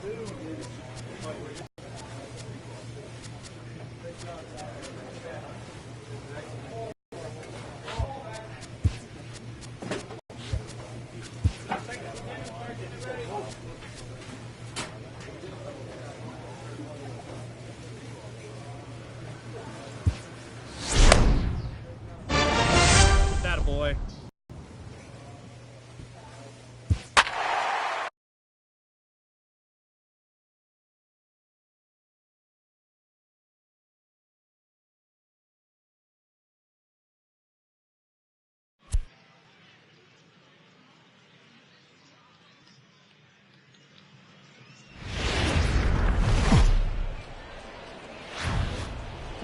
That boy.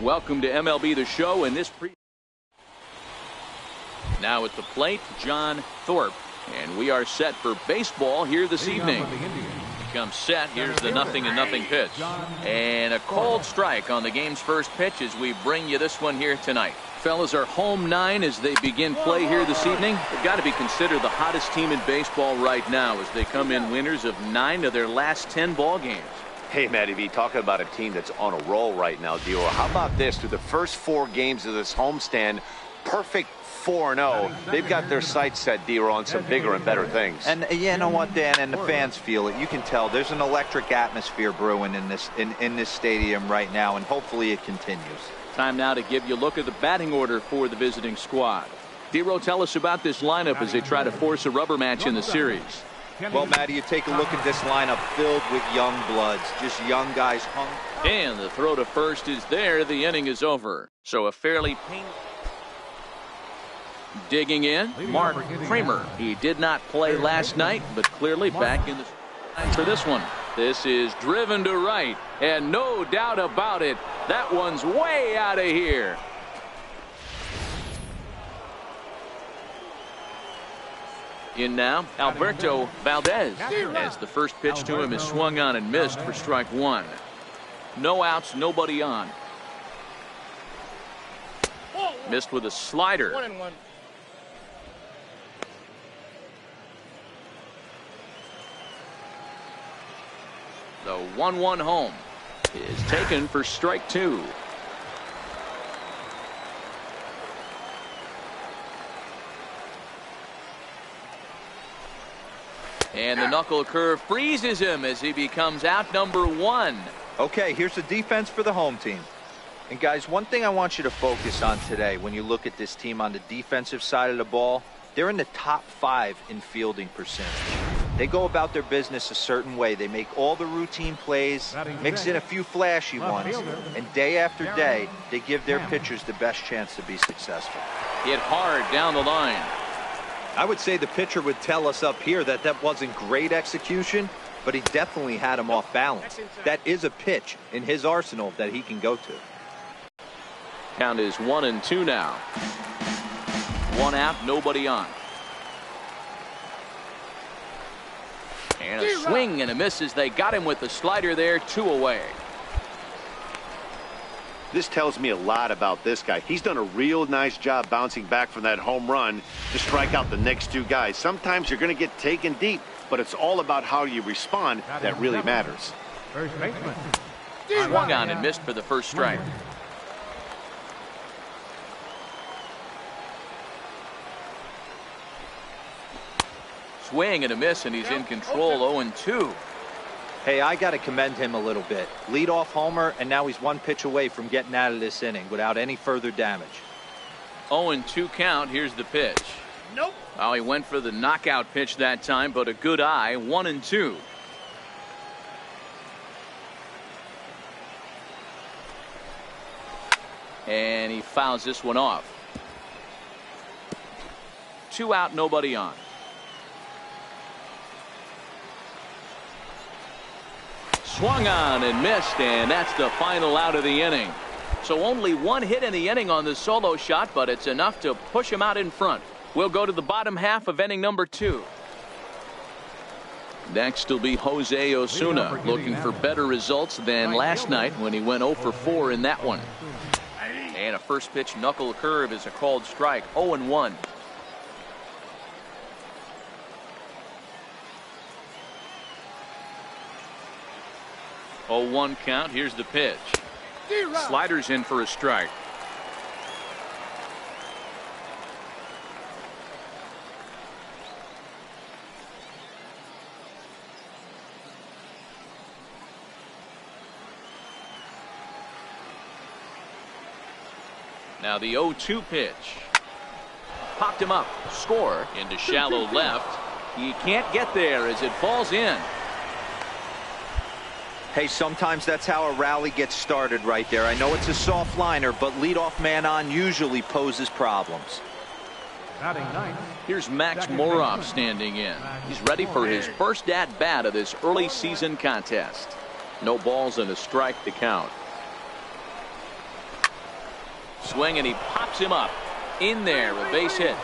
Welcome to MLB The Show in this Now at the plate, John Thorpe. And we are set for baseball here this evening. Comes set. Here's the 0-0 pitch. And a cold strike on the game's first pitch as we bring you this one here tonight. Fellas are home 9 as they begin play here this evening. They've got to be considered the hottest team in baseball right now as they come in winners of 9 of their last 10 ball games. Hey, Matty V, talking about a team that's on a roll right now, Dio. How about this? Through the first 4 games of this homestand, perfect 4-0. They've got their sights set, Dio, on some bigger and better things. And you know what, Dan, and the fans feel it. You can tell there's an electric atmosphere brewing in this stadium right now, and hopefully it continues. Time now to give you a look at the batting order for the visiting squad. Dero, tell us about this lineup as they try to force a rubber match in the series. Well, Matty, you take a look at this lineup filled with young bloods, just young guys hungry. And the throw to first is there. The inning is over. So a fairly painful. Digging in, Mark Kramer. He did not play last night, but clearly back in the for this one. This is driven to right, and no doubt about it, that one's way out of here. In now, Alberto Valdez, as the first pitch to him is swung on and missed for strike 1. No outs, nobody on. Missed with a slider. 1-1. The 1-1 home is taken for strike 2. And the knuckle curve freezes him as he becomes out number 1. Okay, here's the defense for the home team. And guys, one thing I want you to focus on today when you look at this team on the defensive side of the ball, they're in the top 5 in fielding percentage. They go about their business a certain way. They make all the routine plays, mix in a few flashy ones, and day after day, they give their pitchers the best chance to be successful. Hit hard down the line. I would say the pitcher would tell us up here that that wasn't great execution, but he definitely had him off balance. That is a pitch in his arsenal that he can go to. Count is 1-2 now. 1 out, nobody on. And a swing and a miss as they got him with the slider there, 2 away. This tells me a lot about this guy. He's done a real nice job bouncing back from that home run to strike out the next 2 guys. Sometimes you're going to get taken deep, but it's all about how you respond that really matters. Swung on and missed for the first strike. Swing and a miss, and he's in control. 0-2. Hey, I got to commend him a little bit. Leadoff homer, and now he's 1 pitch away from getting out of this inning without any further damage. 0-2 count. Here's the pitch. Nope. Oh, he went for the knockout pitch that time, but a good eye. 1-2. And he fouls this one off. 2 out, nobody on. Swung on and missed, and that's the final out of the inning. So only 1 hit in the inning on the solo shot, but it's enough to push him out in front. We'll go to the bottom half of inning number 2. Next will be Jose Osuna, looking for better results than last night when he went 0 for 4 in that one. And a first pitch knuckle curve is a called strike. 0-1. 0-1 count. Here's the pitch. Sliders in for a strike. Now the 0-2 pitch. Popped him up. Score into shallow left. He can't get there as it falls in. Hey, sometimes that's how a rally gets started right there. I know it's a soft liner, but leadoff man on usually poses problems. Here's Max Moroff standing in. He's ready for his first at-bat of this early season contest. No balls and a strike to count. Swing, and he pops him up. In there, a base hit.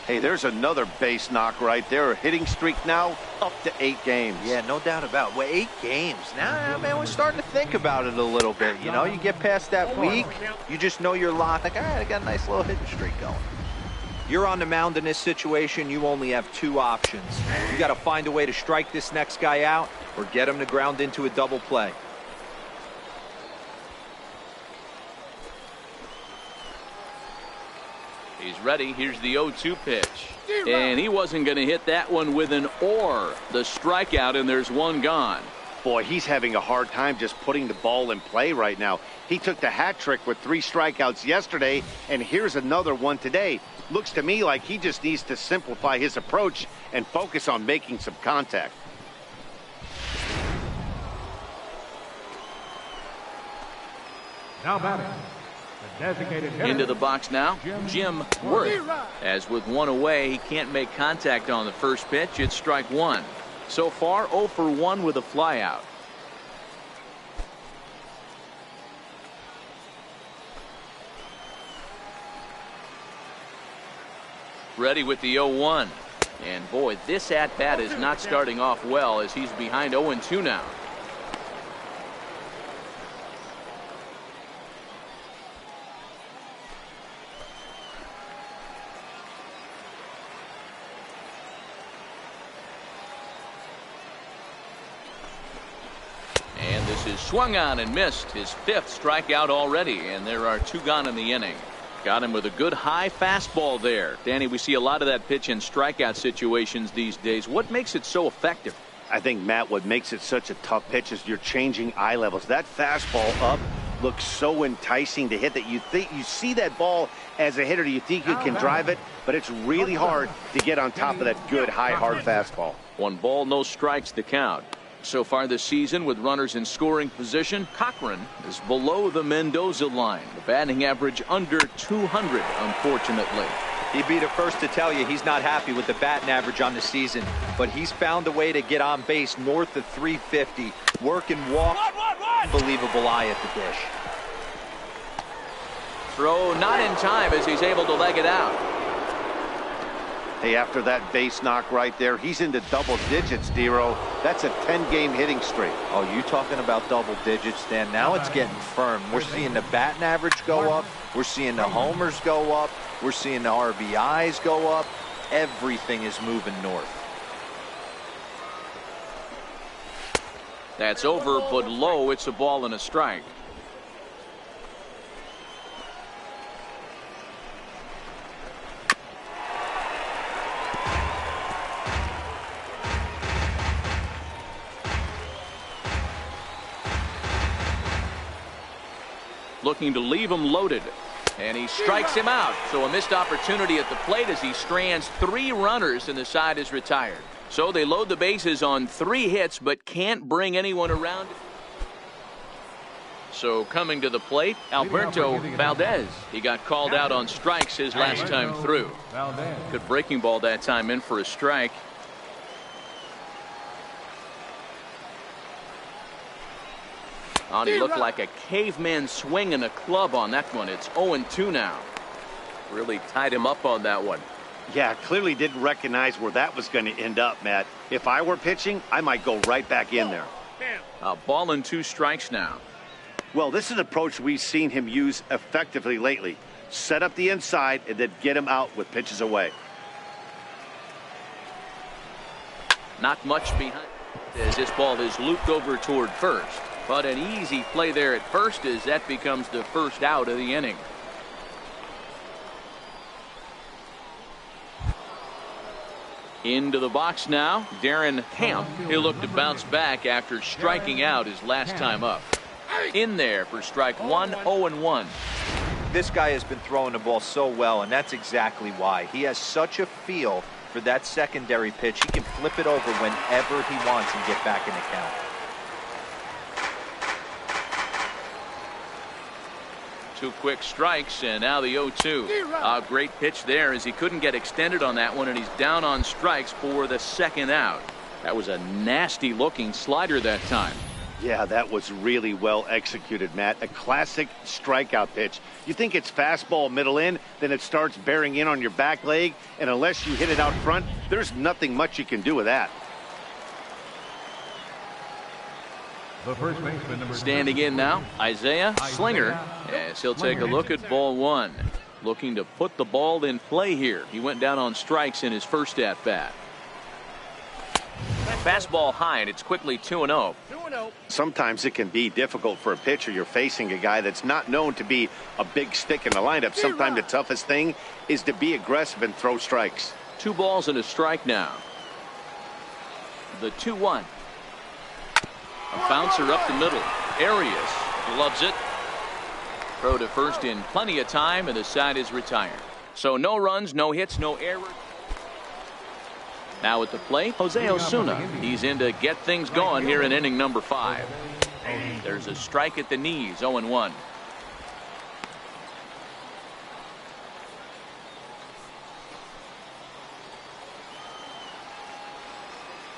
Hey, there's another base knock right there. A hitting streak now up to 8 games. Yeah, no doubt about it. Well, 8 games. Now, man, we're starting to think about it a little bit. You know, you get past that week, you just know you're locked. Like, all right, I got a nice little hitting streak going. You're on the mound in this situation, you only have 2 options. You got to find a way to strike this next guy out or get him to ground into a double play. He's ready. Here's the 0-2 pitch. And he wasn't going to hit that one with an or. The strikeout, and there's one gone. Boy, he's having a hard time just putting the ball in play right now. He took the hat trick with 3 strikeouts yesterday, and here's another one today. Looks to me like he just needs to simplify his approach and focus on making some contact. Now batting, the designated hitter. Into the box now, Jim Worth. As with 1 away, he can't make contact on the first pitch. It's strike 1. So far, 0 for 1 with a flyout. Ready with the 0-1. And boy, this at-bat is not starting off well as he's behind 0-2 now. And this is swung on and missed. His 5th strikeout already, and there are 2 gone in the inning. Got him with a good high fastball there. Danny, we see a lot of that pitch in strikeout situations these days. What makes it so effective? I think, Matt, what makes it such a tough pitch is you're changing eye levels. That fastball up looks so enticing to hit that you see that ball as a hitter. You think you can drive it, but it's really hard to get on top of that good high hard fastball. 1 ball, no strikes to count. So far this season, with runners in scoring position, Cochran is below the Mendoza line. The batting average under 200, unfortunately. He'd be the first to tell you he's not happy with the batting average on the season, but he's found a way to get on base north of 350, work and walk. Unbelievable eye at the dish. Throw not in time as he's able to leg it out. Hey, after that base knock right there, he's into double digits, Dero. That's a 10-game hitting streak. Oh, you talking about double digits, Dan? Now it's getting firm. We're seeing the batting average go up. We're seeing the homers go up. We're seeing the RBIs go up. Everything is moving north. That's over, but low. It's a ball and a strike. Looking to leave him loaded, and he strikes him out. So a missed opportunity at the plate as he strands 3 runners and the side is retired. So they load the bases on 3 hits but can't bring anyone around. So coming to the plate, Alberto Valdez. He got called out on strikes his last time through. Good breaking ball that time, in for a strike. He looked like a caveman swinging a club on that one. It's 0-2 now. Really tied him up on that one. Yeah, clearly didn't recognize where that was going to end up, Matt. If I were pitching, I might go right back in there. A ball and 2 strikes now. Well, this is an approach we've seen him use effectively lately. Set up the inside and then get him out with pitches away. Not much behind as this ball is looped over toward first. But an easy play there at first as that becomes the first out of the inning. Into the box now, Darren Camp. He'll look to bounce back after striking out his last time up. In there for strike one, 0-1. This guy has been throwing the ball so well, and that's exactly why. He has such a feel for that secondary pitch. He can flip it over whenever he wants and get back in the count. Two quick strikes, and now the 0-2. A great pitch there as he couldn't get extended on that one, and he's down on strikes for the second out. That was a nasty looking slider that time. Yeah, that was really well executed, Matt. A classic strikeout pitch. You think it's fastball middle in, then it starts bearing in on your back leg, and unless you hit it out front, there's nothing much you can do with that. The first baseman, number Standing in now, Isaiah Slinger, as he'll take a look at ball one. Looking to put the ball in play here. He went down on strikes in his first at bat. Fastball high, and it's quickly 2-0. Sometimes it can be difficult for a pitcher. You're facing a guy that's not known to be a big stick in the lineup. Sometimes the toughest thing is to be aggressive and throw strikes. 2 balls and a strike now. The 2-1. A bouncer up the middle. Arias loves it. Throw to first in plenty of time, and the side is retired. So no runs, no hits, no errors. Now at the plate, Jose Osuna. He's in to get things going here in inning number 5. There's a strike at the knees, 0-1.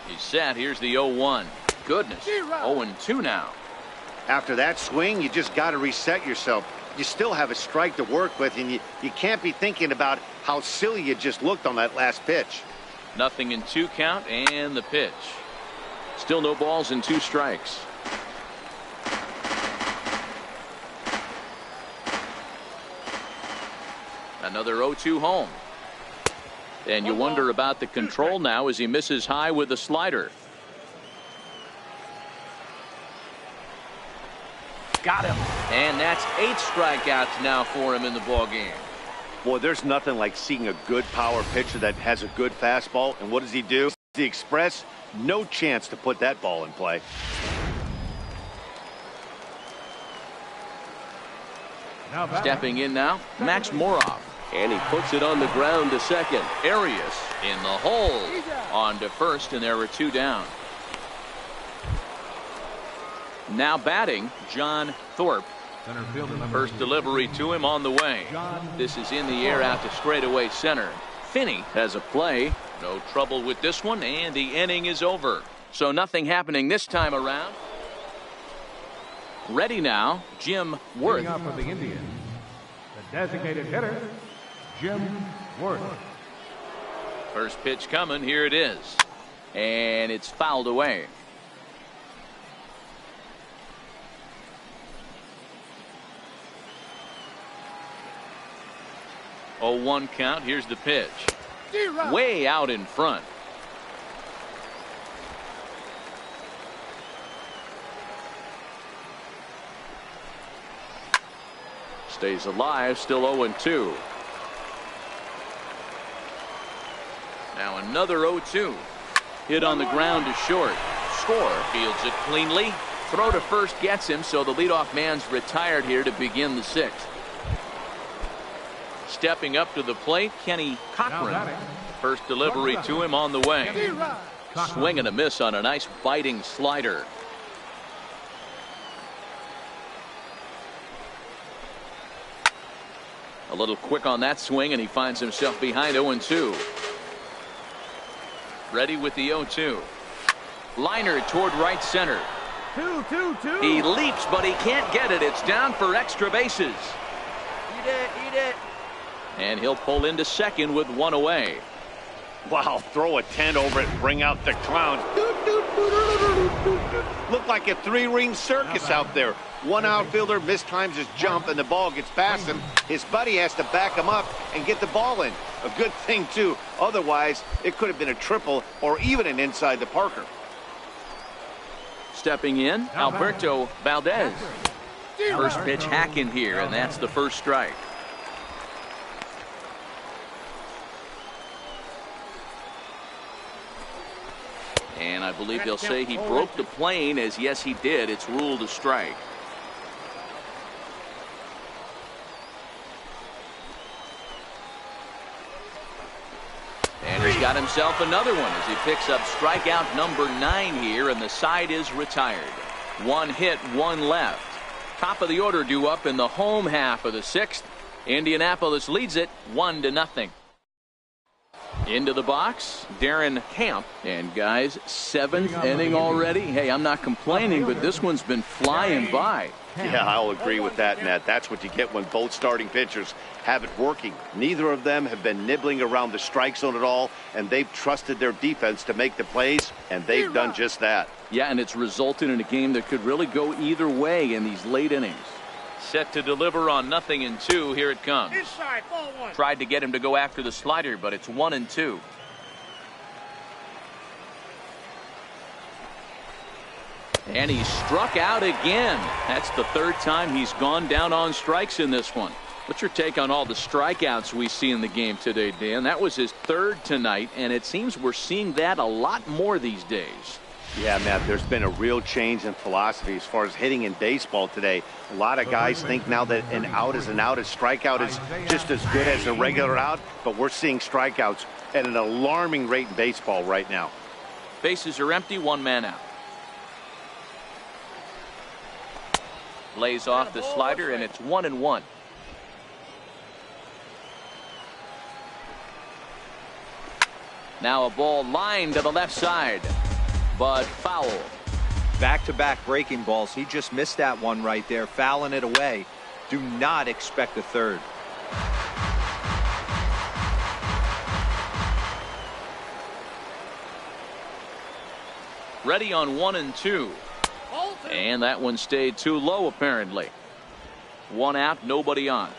He's set. Here's the 0-1. Goodness, 0-2 now. After that swing, you just got to reset yourself. You still have a strike to work with, and you can't be thinking about how silly you just looked on that last pitch. Nothing in 2 count, and the pitch. Still no balls and 2 strikes. Another 0-2 home. And you wonder about the control now as he misses high with the slider. Got him. And that's 8 strikeouts now for him in the ball game. Boy, there's nothing like seeing a good power pitcher that has a good fastball. And what does he do? The Express, no chance to put that ball in play. Stepping in now, Max Moroff. And he puts it on the ground to second. Arias in the hole. On to first, and there were 2 down. Now batting, John Thorpe. First delivery to him on the way. This is in the air out to straightaway center. Finney has a play. No trouble with this one, and the inning is over. So nothing happening this time around. Ready now, Jim Worth. Up for the Indians, the designated hitter, Jim Worth. First pitch coming. Here it is. And it's fouled away. Oh, 1 count. Here's the pitch. Way out in front. Stays alive. Still 0-2. Now another 0-2. Hit on the ground to short. Score. Fields it cleanly. Throw to first gets him, so the leadoff man's retired here to begin the 6th. Stepping up to the plate, Kenny Cochran. First delivery to him on the way. Swing and a miss on a nice biting slider. A little quick on that swing, and he finds himself behind 0-2. Ready with the 0-2. Liner toward right center. 2-2-2. He leaps, but he can't get it. It's down for extra bases. Eat it, eat it. And he'll pull into second with 1 away. Wow, throw a tent over it and bring out the clowns. Look like a three-ring circus out there. One outfielder mistimes his jump and the ball gets past him. His buddy has to back him up and get the ball in. A good thing, too. Otherwise, it could have been a triple or even an inside the Parker. Stepping in, Alberto Valdez. First pitch hacking here, and that's the first strike. And I believe they'll say he broke the plane, as yes, he did. It's ruled a strike. And he's got himself another one as he picks up strikeout number 9 here, and the side is retired. One hit, one left. Top of the order due up in the home half of the 6th. Indianapolis leads it 1-0. Into the box, Darren Camp. And guys, 7th inning already. Hey, I'm not complaining, but this one's been flying by. Yeah, I'll agree with that, Matt. That's what you get when both starting pitchers have it working. Neither of them have been nibbling around the strike zone at all, and they've trusted their defense to make the plays, and they've done just that. Yeah, and it's resulted in a game that could really go either way in these late innings. Set to deliver on 0-2. Here it comes. Inside, ball 1. Tried to get him to go after the slider, but it's 1-2. And he struck out again. That's the 3rd time he's gone down on strikes in this one. What's your take on all the strikeouts we see in the game today, Dan? That was his 3rd tonight, and it seems we're seeing that a lot more these days. Yeah, Matt, there's been a real change in philosophy as far as hitting in baseball today. A lot of guys think now that an out is an out, a strikeout is just as good as a regular out, but we're seeing strikeouts at an alarming rate in baseball right now. Bases are empty, 1 man out. Lays off the slider, and it's 1-1. Now a ball lined to the left side, but foul. Back-to-back breaking balls. He just missed that one right there, fouling it away. Do not expect a third. Ready on 1-2. And that one stayed too low, apparently. 1 out, nobody on.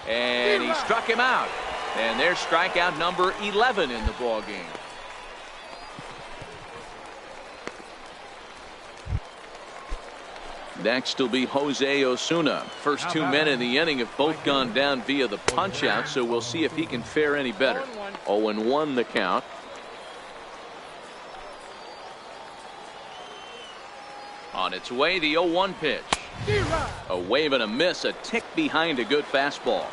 And he struck him out. And there's strikeout number 11 in the ball game. Next will be Jose Osuna. First 2 men in the inning have both gone down via the punch out, so we'll see if he can fare any better. 0-1 the count. On its way, the 0-1 pitch. A wave and a miss, a tick behind a good fastball.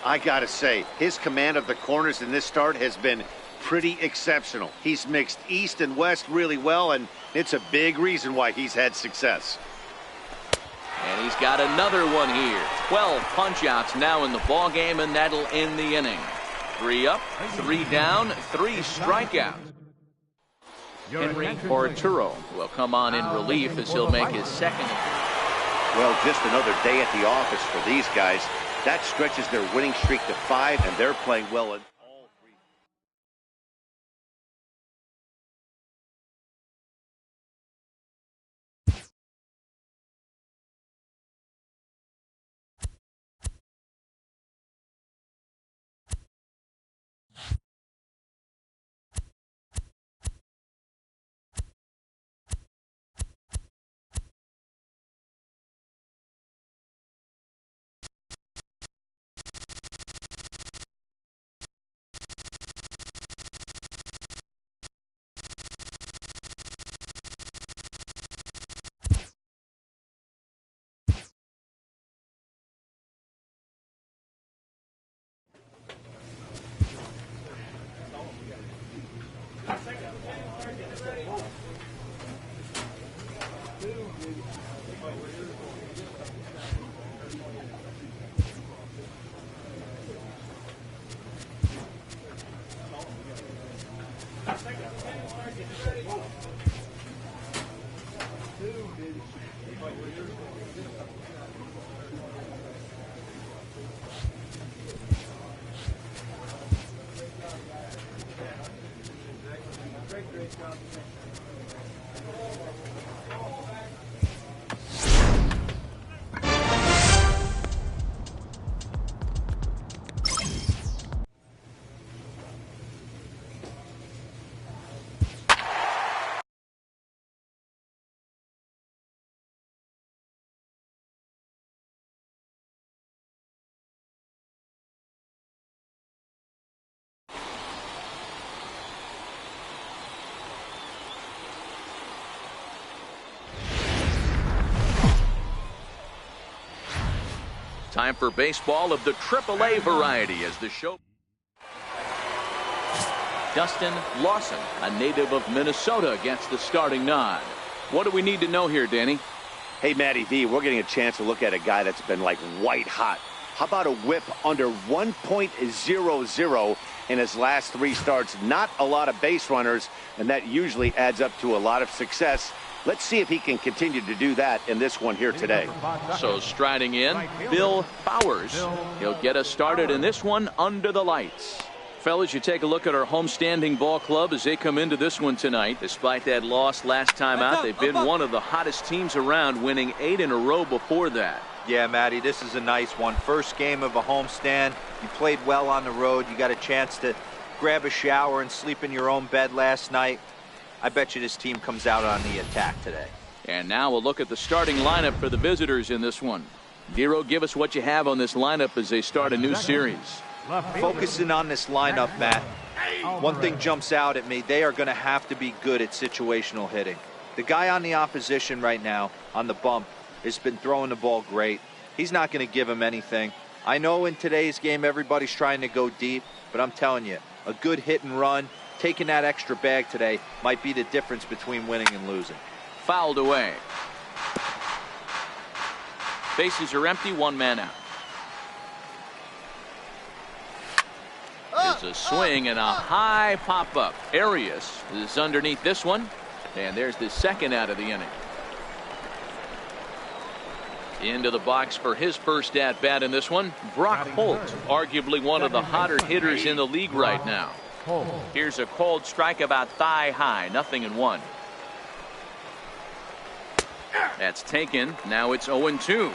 I gotta say, his command of the corners in this start has been pretty exceptional. He's mixed east and west really well, and it's a big reason why he's had success. And he's got another one here. 12 punch-outs now in the ball game, and that'll end the inning. 3 up, 3 down, 3 strikeouts. Henry Arturo will come on in relief as he'll make his 2nd. Well, just another day at the office for these guys. That stretches their winning streak to 5, and they're playing well. Time for baseball of the AAA variety as the show. Dustin Lawson, a native of Minnesota, gets the starting nod. What do we need to know here, Danny? Hey, Matty V, we're getting a chance to look at a guy that's been like white hot. How about a whip under 1.00 in his last 3 starts? Not a lot of base runners, and that usually adds up to a lot of success. Let's see if he can continue to do that in this one here today. So striding in, Bill Bowers. He'll get us started in this one under the lights. Fellas, you take a look at our homestanding ball club as they come into this one tonight. Despite that loss last time out, they've been one of the hottest teams around, winning 8 in a row before that. Yeah, Matty, this is a nice one. First game of a homestand. You played well on the road. You got a chance to grab a shower and sleep in your own bed last night. I bet you this team comes out on the attack today. And now we'll look at the starting lineup for the visitors in this one. Giro, give us what you have on this lineup as they start a new series. Focusing on this lineup, Matt, one thing jumps out at me. They are going to have to be good at situational hitting. The guy on the opposition right now on the bump has been throwing the ball great. He's not going to give him anything. I know in today's game everybody's trying to go deep, but I'm telling you, a good hit and run, taking that extra bag today might be the difference between winning and losing. Fouled away. Bases are empty, 1 man out. There's a swing and a high pop-up. Arias is underneath this one, and there's the second out of the inning. Into the box for his first at-bat in this one, Brock Holt, arguably one of the hotter hitters in the league right now. Here's a cold strike about thigh high, 0-1. That's taken. Now it's 0-2.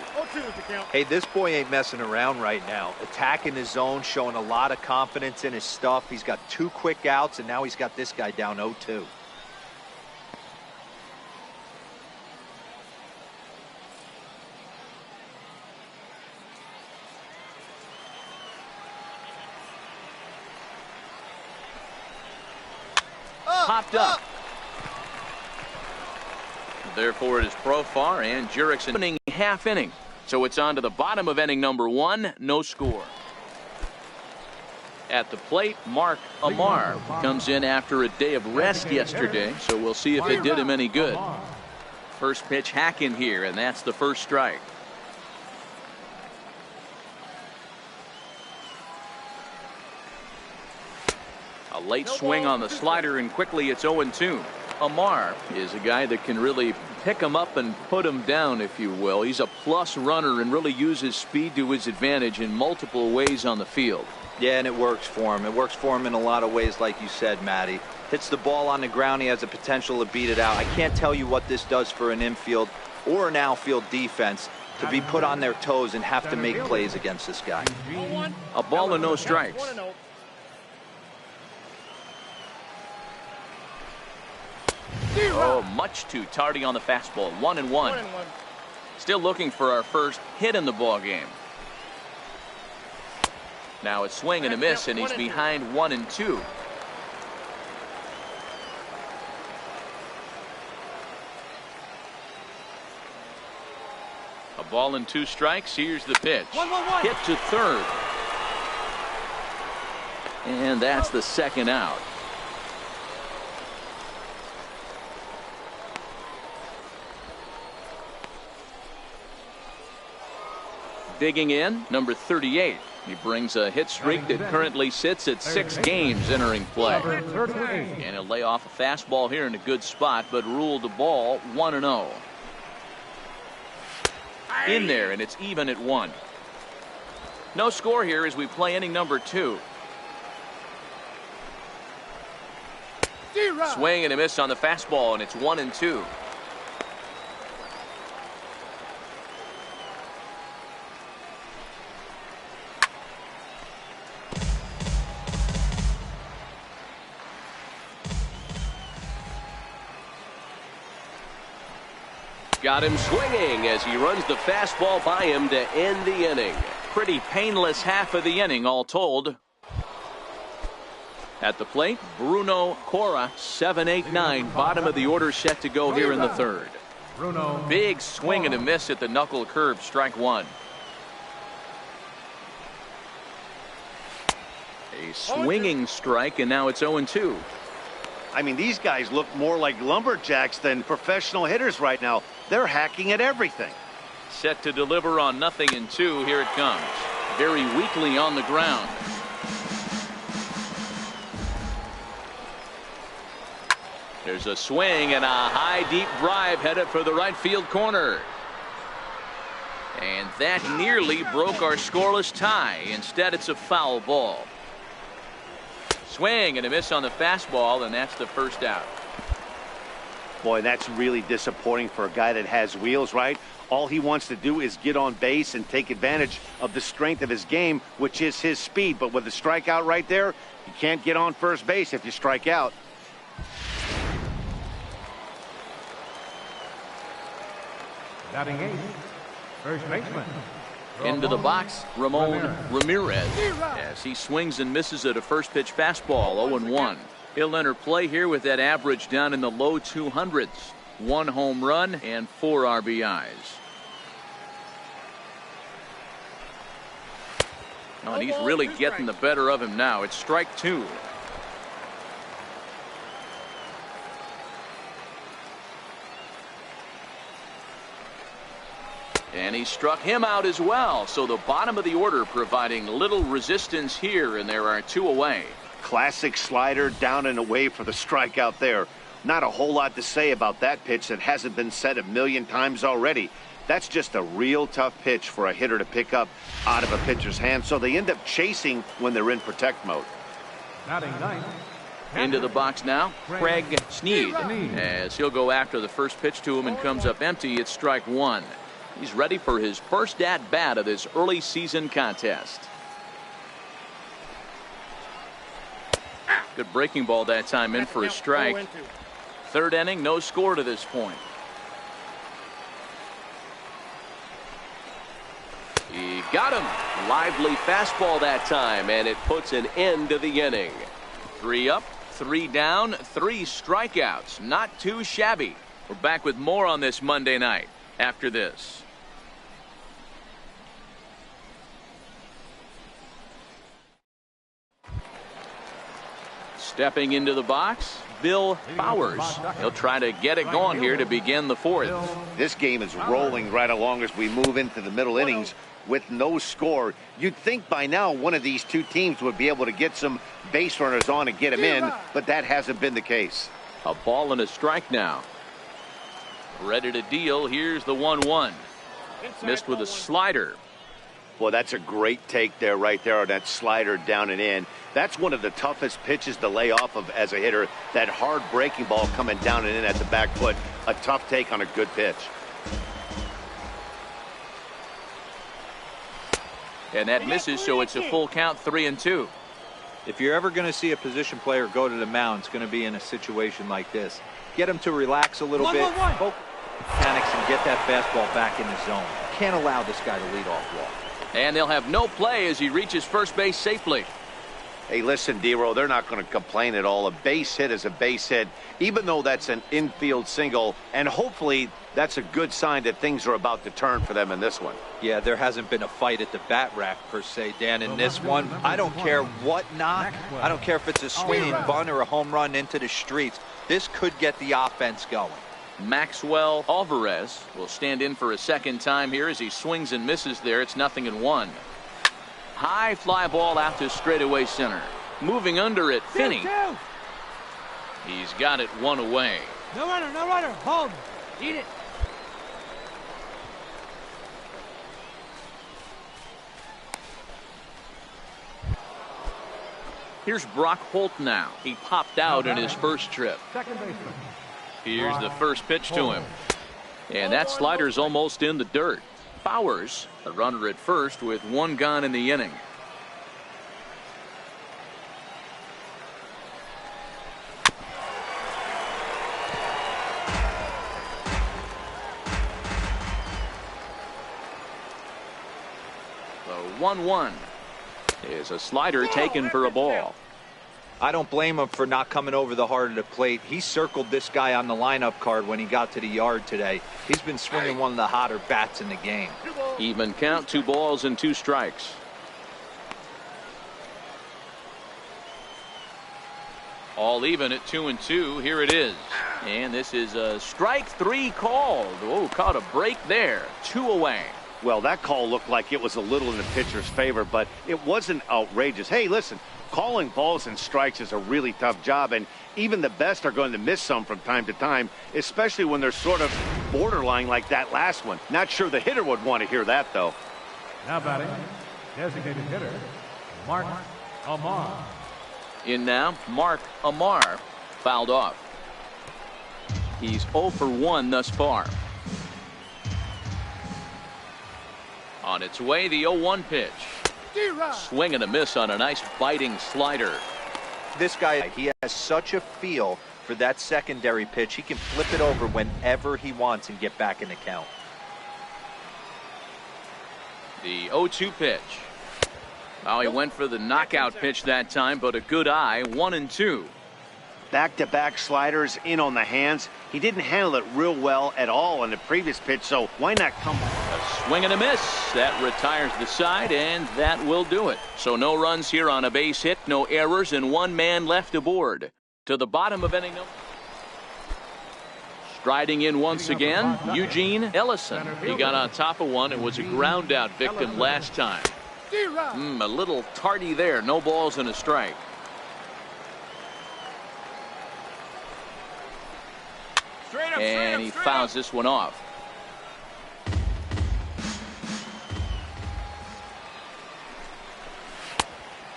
Hey, this boy ain't messing around right now. Attacking his zone, showing a lot of confidence in his stuff. He's got 2 quick outs, and now he's got this guy down 0-2. Popped up. Therefore, it is Profar and Jurickson winning half inning. So it's on to the bottom of inning number 1. No score. At the plate, Mark Amar comes in after a day of rest yesterday. So we'll see if it did him any good. First pitch hacking here, and that's the first strike. A late swing on the slider, and quickly it's 0-2. Amar is a guy that can really pick him up and put him down, if you will. He's a plus runner and really uses speed to his advantage in multiple ways on the field. Yeah, and it works for him. It works for him in a lot of ways, like you said, Matty. Hits the ball on the ground. He has the potential to beat it out. I can't tell you what this does for an infield or an outfield defense to be put on their toes and have to make plays against this guy. A ball and no strikes. Oh, much too tardy on the fastball. 1-1. Still looking for our first hit in the ball game. Now it's swing and a miss, and he's behind 1-2. A ball and 2 strikes. Here's the pitch. Hit to third. And that's the second out. Digging in, number 38. He brings a hit streak that currently sits at 6 games entering play. And he'll lay off a fastball here in a good spot, but ruled the ball 1-0. In there, and it's even at 1. No score here as we play inning number 2. Swing and a miss on the fastball, and it's 1-2. Got him swinging as he runs the fastball by him to end the inning. Pretty painless half of the inning, all told. At the plate, Bruno Cora, 7-8-9, bottom of the order, set to go here in the third. Big swing and a miss at the knuckle curve, strike 1. A swinging strike, and now it's 0-2. I mean, these guys look more like lumberjacks than professional hitters right now. They're hacking at everything. Set to deliver on 0-2. Here it comes. Very weakly on the ground. There's a swing and a high deep drive headed for the right field corner. And that nearly broke our scoreless tie. Instead, it's a foul ball. Swing and a miss on the fastball, and that's the first out. Boy, that's really disappointing for a guy that has wheels, right? All he wants to do is get on base and take advantage of the strength of his game, which is his speed. But with the strikeout right there, you can't get on first base if you strike out. Batting 8th, first baseman. Into the box, Ramon Ramirez, as he swings and misses at a first pitch fastball, 0-1. He'll enter play here with that average down in the low 200s. 1 home run and 4 RBIs. Oh, and he's really getting the better of him now. It's strike 2. And he struck him out as well. So the bottom of the order providing little resistance here, and there are 2 away. Classic slider down and away for the strikeout there. Not a whole lot to say about that pitch that hasn't been said a million times already. That's just a real tough pitch for a hitter to pick up out of a pitcher's hand, so they end up chasing when they're in protect mode. Batting 9th. Into the box now, Craig Sneed, as he'll go after the first pitch to him and comes up empty. It's strike 1. He's ready for his first at-bat of this early season contest. Good breaking ball that time in for a strike. 3rd inning, no score to this point. He got him. Lively fastball that time, and it puts an end to the inning. 3 up, 3 down, 3 strikeouts. Not too shabby. We're back with more on this Monday night after this. Stepping into the box, Bill Bowers. He'll try to get it going here to begin the 4th. This game is rolling right along as we move into the middle innings with no score. You'd think by now one of these 2 teams would be able to get some base runners on and get them in, but that hasn't been the case. A ball and a strike now. Ready to deal. Here's the 1-1. Missed with a slider. Well, that's a great take there, right there, on that slider down and in. That's one of the toughest pitches to lay off of as a hitter. That hard breaking ball coming down and in at the back foot. A tough take on a good pitch. And that misses, so it's a full count, 3-2. If you're ever going to see a position player go to the mound, it's going to be in a situation like this. Get him to relax a little bit, focus mechanics, and get that fastball back in the zone. Can't allow this guy to lead off walk. And they'll have no play as he reaches first base safely. Hey, listen, D-Row, they're not going to complain at all. A base hit is a base hit, even though that's an infield single. And hopefully that's a good sign that things are about to turn for them in this one. Yeah, there hasn't been a fight at the bat rack, per se, Dan, in this one. I don't care what knock. I don't care if it's a swinging bunt or a home run into the streets. This could get the offense going. Maxwell Alvarez will stand in for a second time here as he swings and misses there. It's 0-1. High fly ball out to straightaway center. Moving under it, Finney. He's got it 1 away. No runner, hold. Eat it. Here's Brock Holt now. He popped out in his first trip. Second baseman. Here's the first pitch to him. And that slider's almost in the dirt. Bowers, the runner at first with 1 gone in the inning. The 1-1 is a slider taken for a ball. I don't blame him for not coming over the heart of the plate. He circled this guy on the lineup card when he got to the yard today. He's been swinging one of the hotter bats in the game. Even count, 2 balls and 2 strikes. All even at 2-2. Here it is. And this is a strike 3 called. Oh, caught a break there. 2 away. Well, that call looked like it was a little in the pitcher's favor, but it wasn't outrageous. Hey, listen, calling balls and strikes is a really tough job, and even the best are going to miss some from time to time, especially when they're sort of borderline like that last one. Not sure the hitter would want to hear that, though. Now batting, designated hitter, Mark Amar. In now, Mark Amar fouled off. He's 0 for 1 thus far. On its way, the 0-1 pitch. Swing and a miss on a nice biting slider. This guy, he has such a feel for that secondary pitch. He can flip it over whenever he wants and get back in the count. The 0-2 pitch. Oh, he went for the knockout pitch that time, but a good eye. 1-2. Back-to-back sliders in on the hands. He didn't handle it real well at all on the previous pitch, so why not come? A swing and a miss. That retires the side, and that will do it. So no runs here on a base hit, no errors, and 1 man left aboard. To the bottom of inning. Striding in once again, Eugene Ellison. He got on top of one and was a ground out victim last time. A little tardy there. No balls and a strike. And he fouls this one off.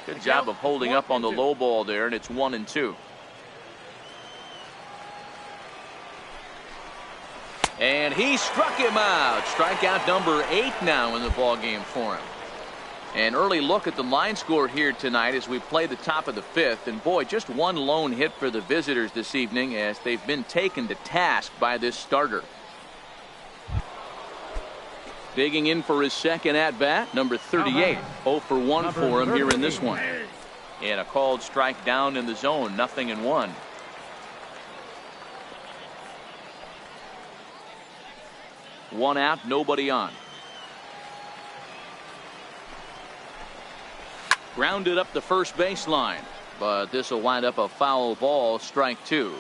Good job of holding up on the low ball there, and it's 1-2. And he struck him out. Strikeout number 8 now in the ball game for him. An early look at the line score here tonight as we play the top of the 5th. And boy, just 1 lone hit for the visitors this evening as they've been taken to task by this starter. Digging in for his second at-bat, number 38. 0 for 1 for him here in this one. And a called strike down in the zone, 0-1. One out, nobody on. Grounded up the first baseline, but this will wind up a foul ball, strike 2.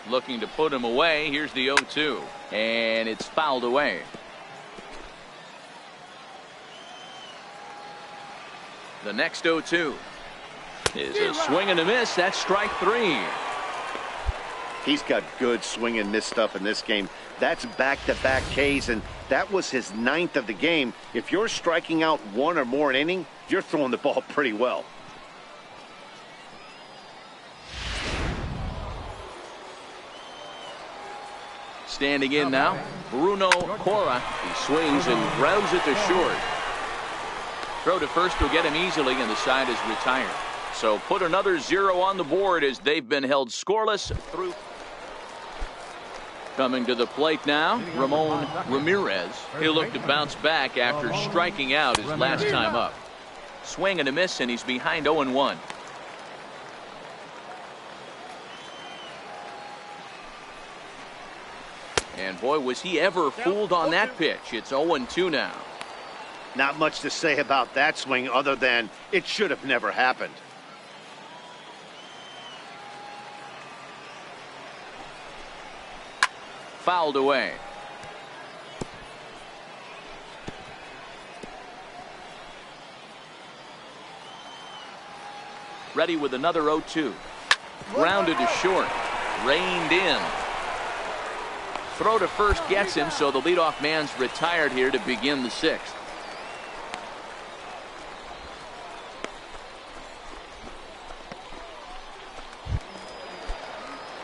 Looking to put him away. Here's the 0-2, and it's fouled away. The next 0-2 is a swing and a miss. That's strike 3. He's got good swing and miss stuff in this game. That's back-to-back Ks, and that was his 9th of the game. If you're striking out 1 or more an inning, you're throwing the ball pretty well. Standing in now, Bruno Cora. He swings and grounds it to short. Throw to first will get him easily, and the side is retired. So put another 0 on the board as they've been held scoreless through. Coming to the plate now, Ramon Ramirez. He'll look to bounce back after striking out his last time up. Swing and a miss, and he's behind 0-1. And boy, was he ever fooled on that pitch. It's 0-2 now. Not much to say about that swing other than it should have never happened. Fouled away. Ready with another 0-2. Grounded to short. Reined in. Throw to first gets him, so the leadoff man's retired here to begin the 6th.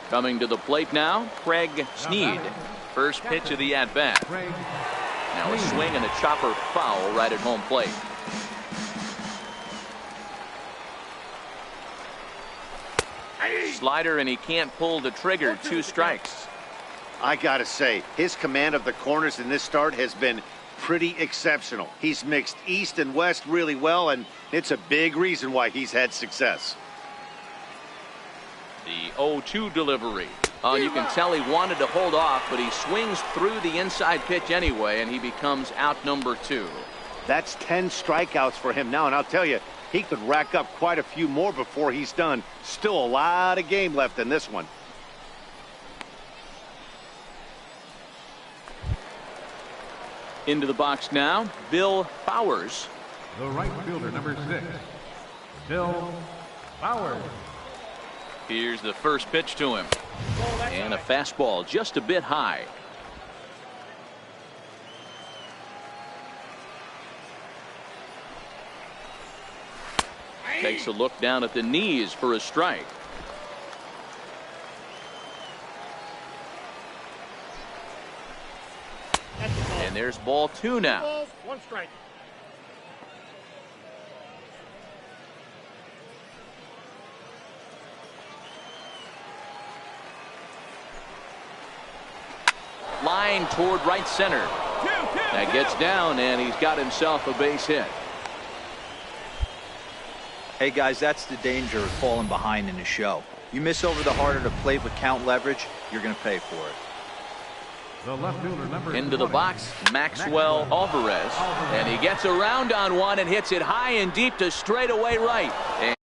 Coming to the plate now, Craig Sneed. First pitch of the at-bat. Now a swing and a chopper foul right at home plate. Slider, and he can't pull the trigger. 2 strikes. I gotta say, his command of the corners in this start has been pretty exceptional. He's mixed east and west really well, and it's a big reason why he's had success. The 0-2 delivery. You can tell he wanted to hold off, but he swings through the inside pitch anyway, and he becomes out number 2. That's 10 strikeouts for him now, and I'll tell you, He could rack up quite a few more before he's done. Still a lot of game left in this one. Into the box now, Bill Bowers. The right fielder, number 6, Bill Bowers. Here's the first pitch to him. And a fastball just a bit high. Takes a look down at the knees for a strike. And there's ball 2 now. 1 strike. Line toward right center. That gets down, and he's got himself a base hit. Hey guys, that's the danger of falling behind in the show. You miss over the heart of the plate with count leverage, you're going to pay for it. The left fielder, number Into the 20, box, Maxwell Alvarez. And he gets around on one and hits it high and deep to straightaway right.